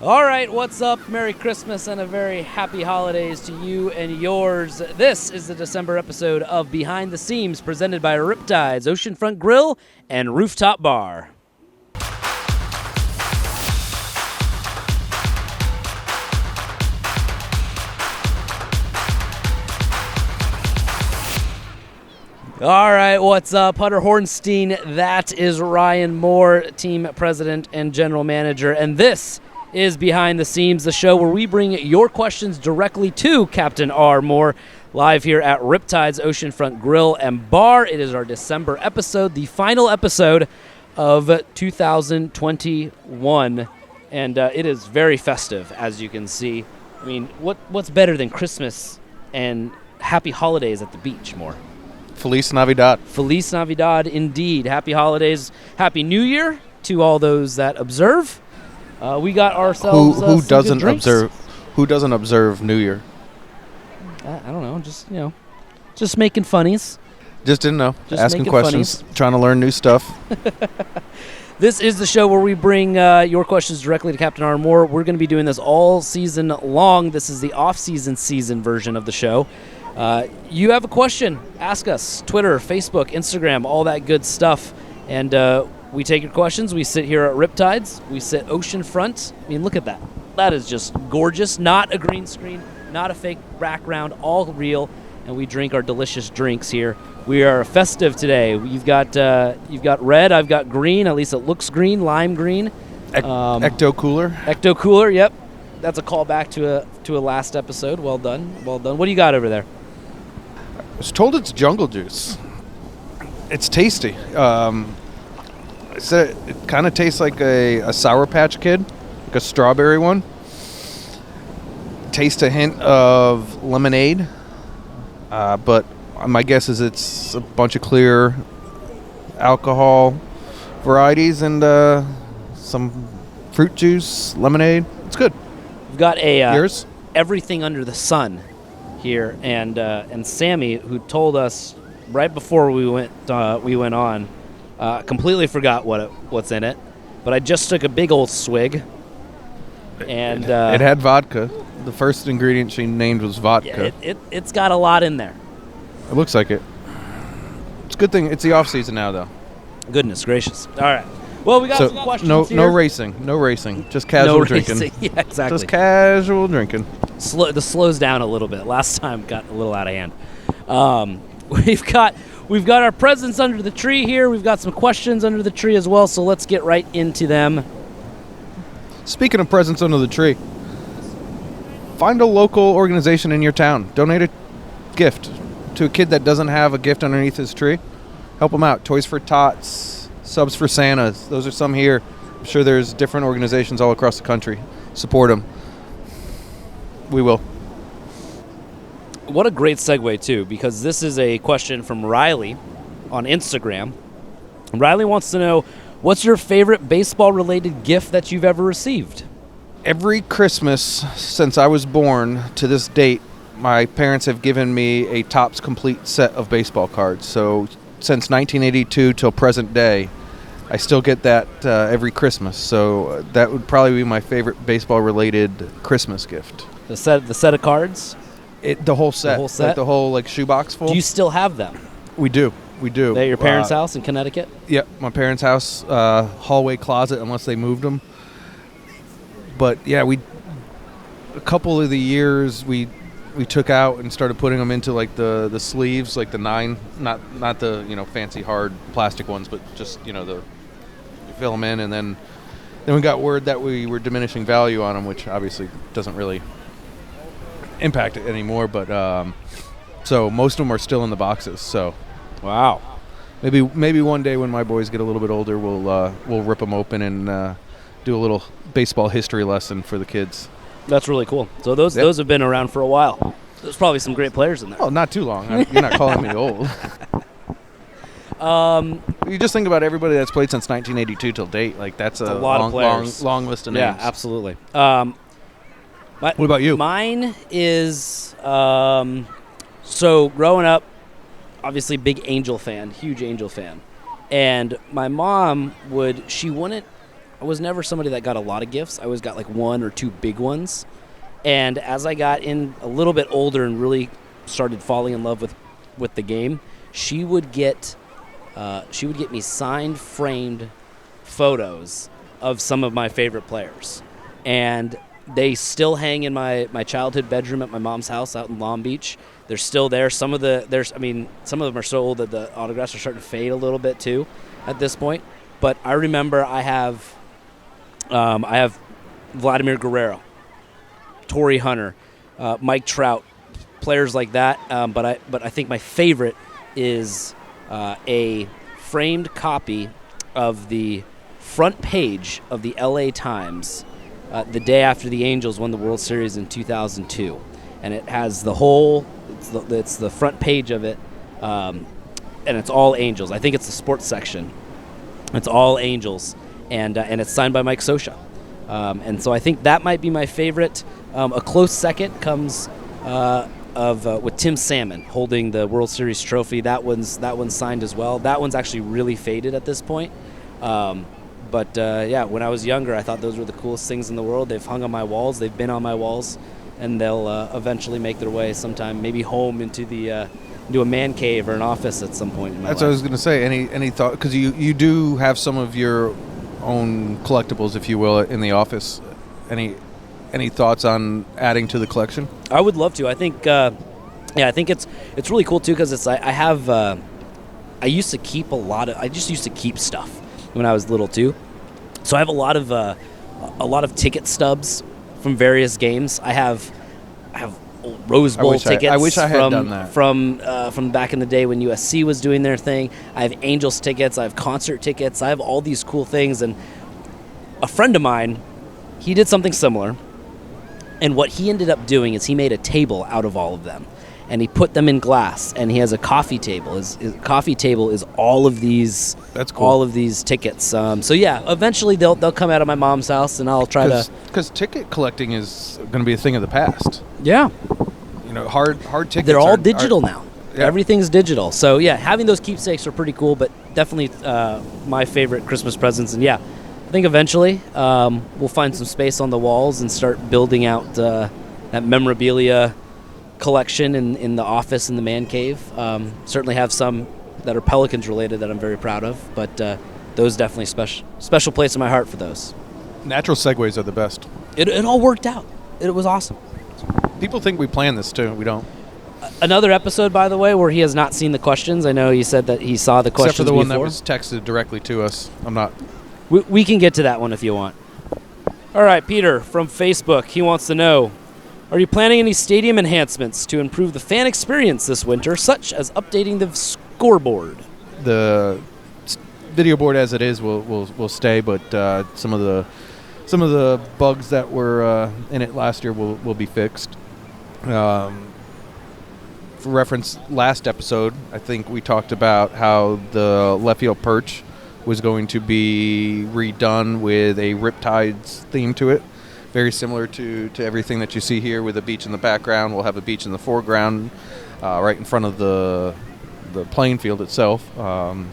All right, what's up? Merry Christmas and a very happy holidays to you and yours. This is the December episode of Behind the Seams, presented by RipTydz, Oceanfront Grill, and Rooftop Bar. All right, what's up? Hunter Horenstein, that is Ryan Moore, team president and general manager, and this is Behind the Seams, the show where we bring your questions directly to Captain R. Moore, live here at RipTydz Oceanfront Grill and Bar. It is our December episode, the final episode of 2021, and it is very festive, as you can see. I mean, what's better than Christmas and happy holidays at the beach, Moore? Feliz Navidad. Feliz Navidad, indeed. Happy holidays. Happy New Year to all those that observe. We got ourselves who some doesn't good drinks. observe? Who doesn't observe New Year? I don't know. Just making funnies. Just didn't know. Just Asking making questions, trying to learn new stuff. This is the show where we bring your questions directly to Captain R. Moore. We're going to be doing this all season long. This is the off-season version of the show. You have a question, ask us. Twitter, Facebook, Instagram, all that good stuff. And we take your questions. We sit here at RipTydz. We sit oceanfront. I mean, look at that. That is just gorgeous. Not a green screen, not a fake background, all real. And we drink our delicious drinks here. We are festive today. You've got red. I've got green. At least it looks green, lime green. Ecto Cooler. Ecto Cooler. Yep. That's a callback to a last episode. Well done. Well done. What do you got over there? I was told it's jungle juice. It's tasty. I said it kind of tastes like a Sour Patch Kid, like a strawberry one. Tastes a hint of lemonade, but my guess is it's a bunch of clear alcohol varieties and some fruit juice, lemonade. It's good. We've got Yours? Everything under the sun here, and Sammy, who told us right before we went on, completely forgot what's in it, but I just took a big old swig, and it had vodka. The first ingredient she named was vodka. Yeah, it's got a lot in there. It looks like it. It's a good thing. It's the off season now, though. Goodness gracious! All right. Well, we got some questions here. No racing. Just casual drinking. Yeah, exactly. Just casual drinking. This slows down a little bit. Last time got a little out of hand. We've got our presents under the tree here. We've got some questions under the tree as well. So let's get right into them. Speaking of presents under the tree, find a local organization in your town. Donate a gift to a kid that doesn't have a gift underneath his tree. Help them out. Toys for Tots, Subs for Santa. Those are some here. I'm sure there's different organizations all across the country. Support them. We will. What a great segue, too, because this is a question from Riley on Instagram. Riley wants to know, what's your favorite baseball-related gift that you've ever received? Every Christmas since I was born to this date, my parents have given me a Topps complete set of baseball cards. So since 1982 till present day, I still get that every Christmas. So that would probably be my favorite baseball-related Christmas gift. The set of cards? The whole set. The whole set? Like the whole shoebox full. Do you still have them? We do. They're at your parents' house in Connecticut? Yep, my parents' house, hallway closet, unless they moved them. But yeah, a couple of the years we took out and started putting them into like the sleeves, like the 9, not the fancy hard plastic ones, but just the you fill them in, and then we got word that we were diminishing value on them, which obviously doesn't really impact it anymore. But so most of them are still in the boxes. So wow, maybe one day when my boys get a little bit older, we'll rip them open and do a little baseball history lesson for the kids. That's really cool. So those have been around for a while. There's probably some great players in there. Oh, not too long. You're not calling me old. You just think about everybody that's played since 1982 till date. Like that's a lot of players. long list of names. Yeah, absolutely. What about you? Mine is so growing up, obviously big Angel fan, huge Angel fan, and my mom wouldn't was never somebody that got a lot of gifts. I always got like one or two big ones. And as I got in a little bit older and really started falling in love with the game, she would get me signed, framed photos of some of my favorite players. And they still hang in my childhood bedroom at my mom's house out in Long Beach. They're still there. Some of them are so old that the autographs are starting to fade a little bit too at this point. But I remember I have Vladimir Guerrero, Torrey Hunter, Mike Trout, players like that. But I think my favorite is a framed copy of the front page of the LA Times the day after the Angels won the World Series in 2002. And it has it's the front page of it, and it's all Angels. I think it's the sports section. It's all Angels, and it's signed by Mike Scioscia. And so I think that might be my favorite. A close second comes with Tim Salmon holding the World Series trophy. That one's signed as well. That one's actually really faded at this point. But when I was younger, I thought those were the coolest things in the world. They've hung on my walls. They've been on my walls, and they'll eventually make their way sometime, maybe home into a man cave or an office at some point in my life. That's what I was going to say. Any thought? Because you do have some of your own collectibles, if you will, in the office. Any thoughts on adding to the collection? I would love to. I think I think it's really cool too, because I used to keep I just used to keep stuff when I was little too. So I have a lot of ticket stubs from various games. I have old Rose Bowl tickets. I wish I had done that from back in the day when USC was doing their thing. I have Angels tickets. I have concert tickets. I have all these cool things. And a friend of mine, he did something similar. And what he ended up doing is he made a table out of all of them, and he put them in glass. And he has a coffee table. His coffee table is all of these. That's cool. All of these tickets. So yeah, eventually they'll come out of my mom's house, and I'll try to. Because ticket collecting is going to be a thing of the past. Yeah. Hard tickets. They're all digital now. Yeah. Everything's digital. So yeah, having those keepsakes are pretty cool. But definitely my favorite Christmas presents. And yeah, I think eventually we'll find some space on the walls and start building out that memorabilia collection in the office in the man cave. Certainly have some that are Pelicans related that I'm very proud of, but those definitely special place in my heart for those. Natural segues are the best. It all worked out. It was awesome. People think we planned this too. We don't. Another episode, by the way, where he has not seen the questions. I know you said that he saw the questions except for the before. one that was texted directly to us. I'm not. We can get to that one if you want. All right, Peter from Facebook. He wants to know, are you planning any stadium enhancements to improve the fan experience this winter, such as updating the scoreboard? The video board as it is will stay, but some of the bugs that were in it last year will be fixed. For reference, last episode, I think we talked about how the left field perch was going to be redone with a RipTydz theme to it. Very similar to everything that you see here, with a beach in the background. We'll have a beach in the foreground, right in front of the playing field itself. And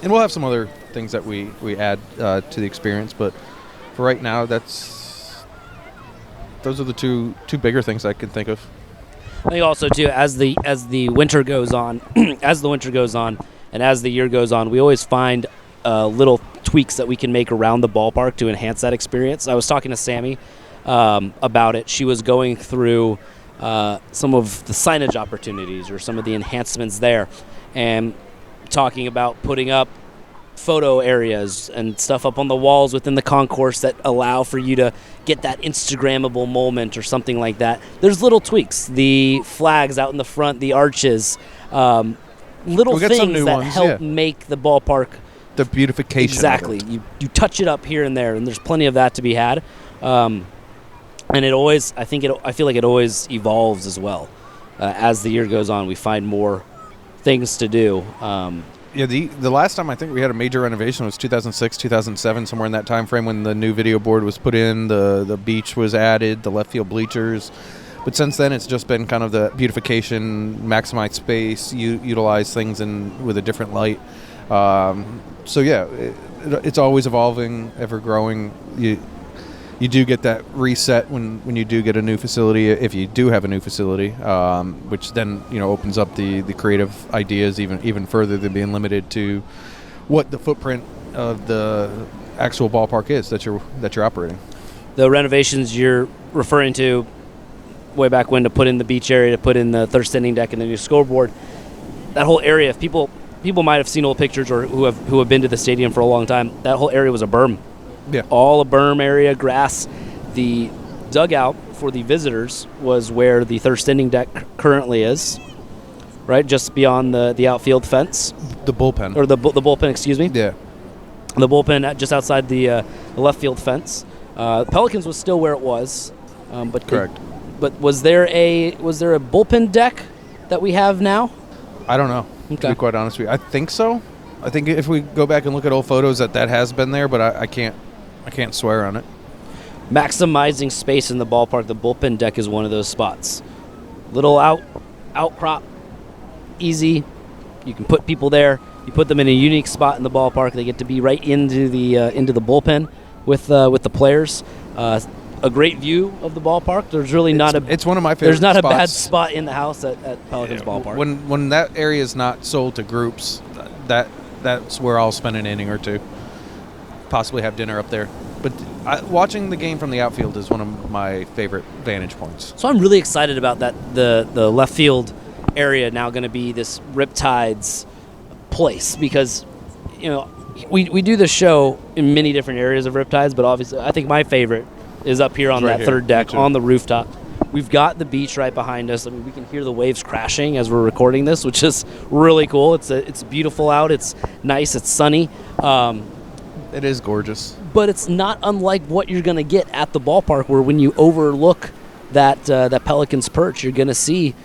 we'll have some other things that we add to the experience. But for right now, those are the two bigger things I can think of. I think also too, as the winter goes on, and as the year goes on, we always find little tweaks that we can make around the ballpark to enhance that experience. I was talking to Sammy about it. She was going through some of the signage opportunities or some of the enhancements there, and talking about putting up photo areas and stuff up on the walls within the concourse that allow for you to get that Instagrammable moment or something like that. There's little tweaks, the flags out in the front, the arches, little things that help make the ballpark the beautification. Exactly. You touch it up here and there, and there's plenty of that to be had. And it always, I feel like it always evolves as well. As the year goes on, we find more things to do. The last time I think we had a major renovation was 2006, 2007, somewhere in that time frame, when the new video board was put in, the beach was added, the left field bleachers. But since then, it's just been kind of the beautification, maximize space, utilize things with a different light. it's always evolving, ever growing. You do get that reset when you do get a new facility, if you do have a new facility, which then opens up the creative ideas even further than being limited to what the footprint of the actual ballpark is that you're operating. The renovations you're referring to way back when, to put in the beach area, to put in the third standing deck and the new scoreboard, that whole area, if people might have seen old pictures or who have been to the stadium for a long time, that whole area was a berm. Yeah. All a berm area, grass. The dugout for the visitors was where the third standing deck currently is, right, just beyond the outfield fence. The bullpen. Or the bullpen, excuse me. Yeah. The bullpen just outside the left field fence. Pelicans was still where it was, but correct. But was there a bullpen deck that we have now? I don't know. Okay. To be quite honest with you, I think so. I think if we go back and look at old photos, that has been there, but I can't swear on it. Maximizing space in the ballpark, the bullpen deck is one of those spots. Little outcrop, easy. You can put people there. You put them in a unique spot in the ballpark. They get to be right into the bullpen with the players. A great view of the ballpark. There's really it's one of my favorite. There's not spots. a bad spot in the house at Pelicans ballpark. When that area is not sold to groups, that's where I'll spend an inning or two. Possibly have dinner up there. But watching the game from the outfield is one of my favorite vantage points. So I'm really excited about that. The left field area now going to be this RipTydz place, because we do the show in many different areas of RipTydz, but obviously I think my favorite is up here on that third deck on the rooftop. We've got the beach right behind us. I mean, we can hear the waves crashing as we're recording this, which is really cool. It's beautiful out. It's nice. It's sunny. It is gorgeous. But it's not unlike what you're going to get at the ballpark, where when you overlook that Pelicans perch, you're going to see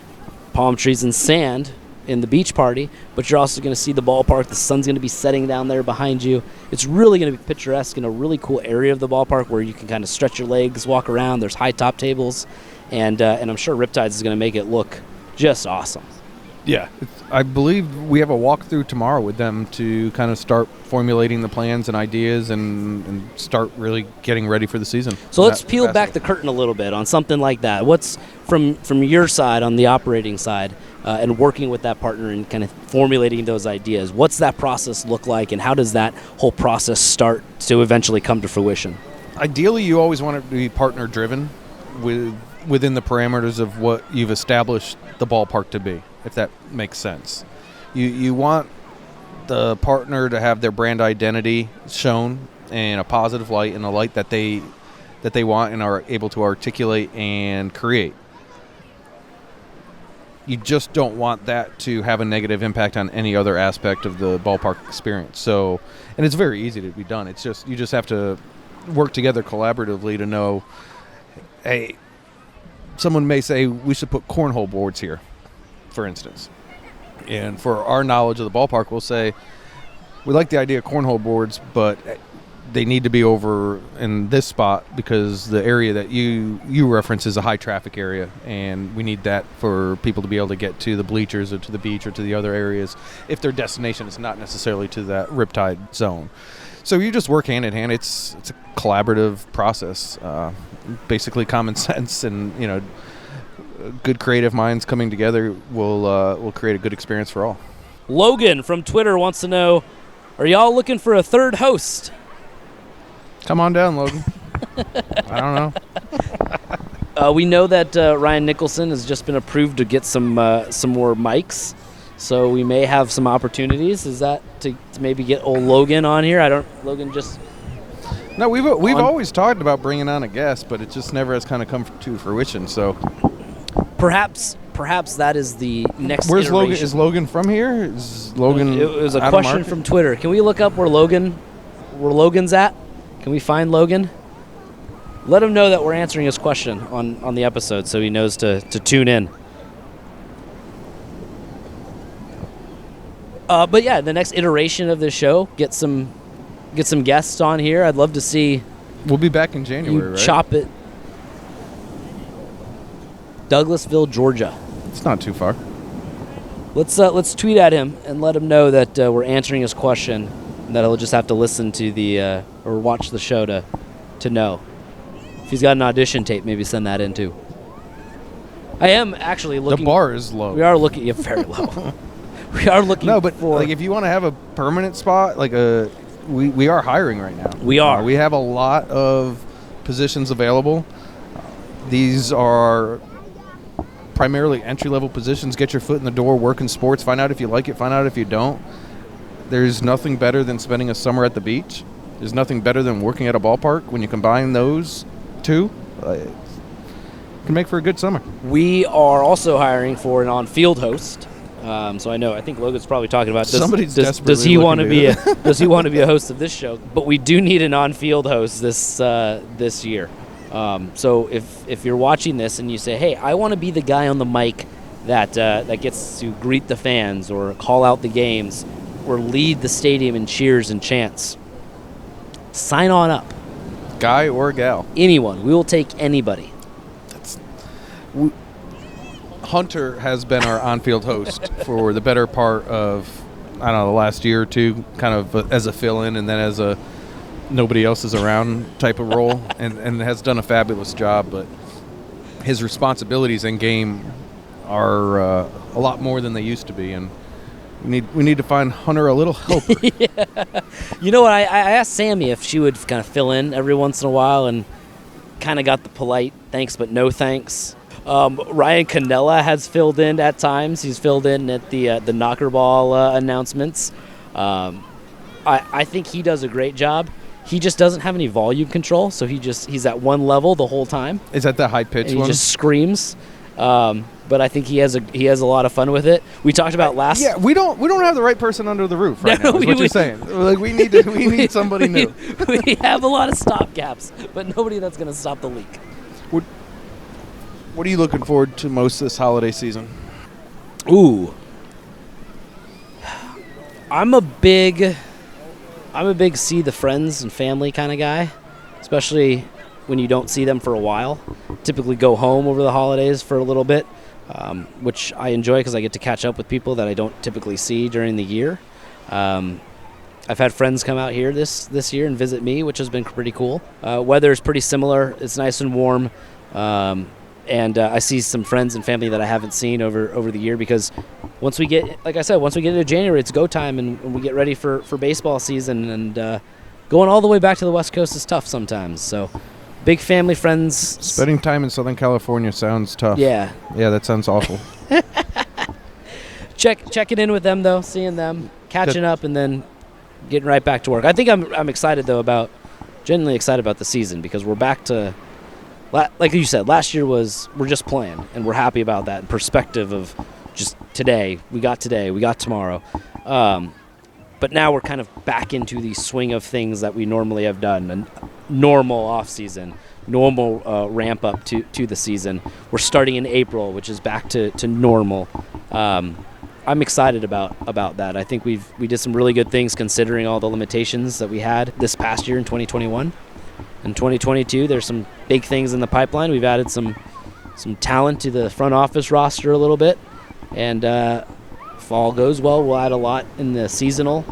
palm trees and sand in the beach party, but you're also going to see the ballpark. The sun's going to be setting down there behind you. It's really going to be picturesque in a really cool area of the ballpark where you can kind of stretch your legs, walk around. There's high top tables, and I'm sure RipTydz is going to make it look just awesome. Yeah, I believe we have a walkthrough tomorrow with them to kind of start formulating the plans and ideas and start really getting ready for the season. So let's peel back the curtain a little bit on something like that. What's from your side, on the operating side, and working with that partner and kind of formulating those ideas? What's that process look like, and how does that whole process start to eventually come to fruition? Ideally, you always want it to be partner-driven within the parameters of what you've established the ballpark to be, if that makes sense. You want the partner to have their brand identity shown in a positive light, in a light that they want and are able to articulate and create. You just don't want that to have a negative impact on any other aspect of the ballpark experience. So, and it's very easy to be done. It's just, you just have to work together collaboratively to know, hey, someone may say we should put cornhole boards here, for instance. And for our knowledge of the ballpark, we'll say, we like the idea of cornhole boards, but they need to be over in this spot because the area that you reference is a high traffic area, and we need that for people to be able to get to the bleachers or to the beach or to the other areas if their destination is not necessarily to that RipTydz zone. So you just work hand in hand. It's a collaborative process, basically common sense, and good creative minds coming together will create a good experience for all. Logan from Twitter wants to know, are y'all looking for a third host? Come on down, Logan. I don't know. We know that Ryan Nicholson has just been approved to get some more mics, so we may have some opportunities. Is that to maybe get old Logan on here? Logan just... No, we've always talked about bringing on a guest, but it just never has kind of come to fruition. So perhaps that is the next. Where's iteration. Logan? Is Logan from here? Is Logan? It was a question from Twitter. Can we look up where Logan's at? Can we find Logan? Let him know that we're answering his question on the episode, so he knows to tune in. But yeah, the next iteration of this show, get some guests on here. I'd love to see. We'll be back in January, right? Chop it. Douglasville, Georgia. It's not too far. Let's tweet at him and let him know that we're answering his question that he'll just have to listen to the or watch the show to know. If he's got an audition tape, maybe send that in too. I am actually looking. The bar is low. We are looking. Yeah, very low. We are looking. No, but for, like if you want to have a permanent spot, like we are hiring right now. We are. We have a lot of positions available. These are primarily entry-level positions. Get your foot in the door, work in sports, find out if you like it, find out if you don't. There's nothing better than spending a summer at the beach. There's nothing better than working at a ballpark. When you combine those two, it can make for a good summer. We are also hiring for an on-field host. So I think Logan's probably talking about does he want to be does he want to be a host of this show? But we do need an on-field host this year. So if you're watching this and you say, hey, I want to be the guy on the mic that gets to greet the fans or call out the games or lead the stadium in cheers and chants, sign on up. Guy or gal. Anyone. We will take anybody. Hunter has been our on-field host for the better part of, I don't know, the last year or two, kind of as a fill-in and then as a nobody else is around type of role, and has done a fabulous job. But his responsibilities in game are a lot more than they used to be, and we need to find Hunter a little helper. Yeah. You know what? I asked Sammy if she would kind of fill in every once in a while, and kind of got the polite thanks but no thanks. Ryan Cannella has filled in at times. He's filled in at the knocker ball announcements. I think he does a great job. He just doesn't have any volume control, so he's at one level the whole time. Is that the high pitch one? He just screams. But I think he has a lot of fun with it. We talked about last. Yeah, we don't have the right person under the roof right now. Is what you're saying? Like we need somebody new. We have a lot of stopgaps, but nobody that's going to stop the leak. What are you looking forward to most this holiday season? Ooh, I'm a big see the friends and family kind of guy, especially when you don't see them for a while. Typically go home over the holidays for a little bit, which I enjoy because I get to catch up with people that I don't typically see during the year. I've had friends come out here this year and visit me, which has been pretty cool. Weather is pretty similar. It's nice and warm. And I see some friends and family that I haven't seen over the year because once we get into January, it's go time and we get ready for baseball season. And going all the way back to the West Coast is tough sometimes. So big family, friends. Spending time in Southern California sounds tough. Yeah. Yeah, that sounds awful. Checking in with them, though, seeing them, catching up, and then getting right back to work. I think I'm excited, though, genuinely excited about the season because we're back to, like you said, last year we're just playing, and we're happy about that in perspective of just today, we got tomorrow. But now we're kind of back into the swing of things that we normally have done, a normal off-season, normal ramp up to the season. We're starting in April, which is back to normal. I'm excited about that. I think we did some really good things considering all the limitations that we had this past year in 2021. In 2022, there's some big things in the pipeline. We've added some talent to the front office roster a little bit, and if all goes well, we'll add a lot in the seasonal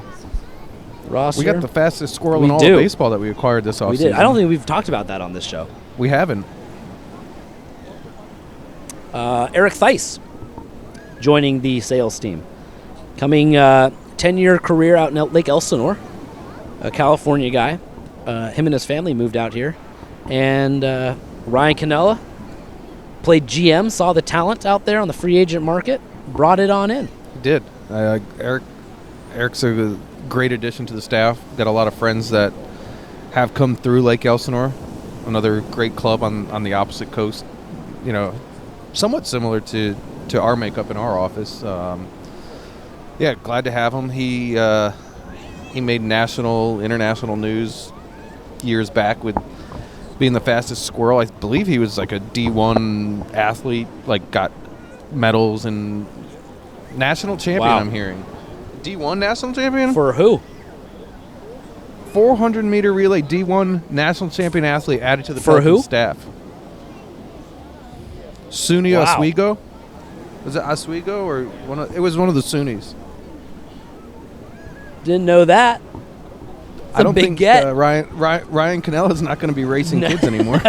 roster. We got the fastest squirrel in all of baseball that we acquired this offseason. We did. I don't think we've talked about that on this show. We haven't. Eric Theis joining the sales team. Coming 10-year career out in Lake Elsinore, a California guy. Him and his family moved out here. And Ryan Cannella played GM, saw the talent out there on the free agent market, brought it on in. He did. Eric's a great addition to the staff. Got a lot of friends that have come through Lake Elsinore, another great club on the opposite coast. You know, somewhat similar to our makeup in our office. Yeah, glad to have him. He made national, international news years back with being the fastest squirrel. I believe he was like a D1 athlete, like got medals and national champion. Wow. I'm hearing D1 national champion for who? 400-meter relay D1 national champion athlete added to the staff. Suni Oswego. Was it Oswego or it was one of the Sunnis? Didn't know that. I don't big think get. Ryan Cannella is not going to be racing kids anymore.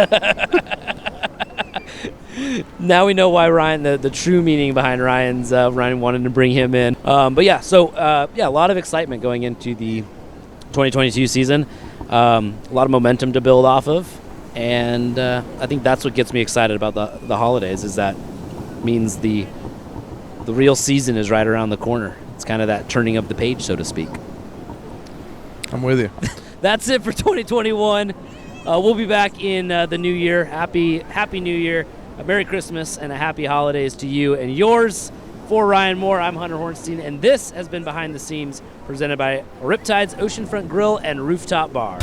Now we know why Ryan, the true meaning behind Ryan wanted to bring him in. But yeah, so a lot of excitement going into the 2022 season. A lot of momentum to build off of, and I think that's what gets me excited about the holidays. Is that means the real season is right around the corner. It's kind of that turning of the page, so to speak. I'm with you. That's it for 2021. We'll be back in the new year. Happy New Year. A Merry Christmas and a happy holidays to you and yours. For Ryan Moore, I'm Hunter Horenstein, and this has been Behind the Scenes, presented by RipTydz Oceanfront Grill and Rooftop Bar.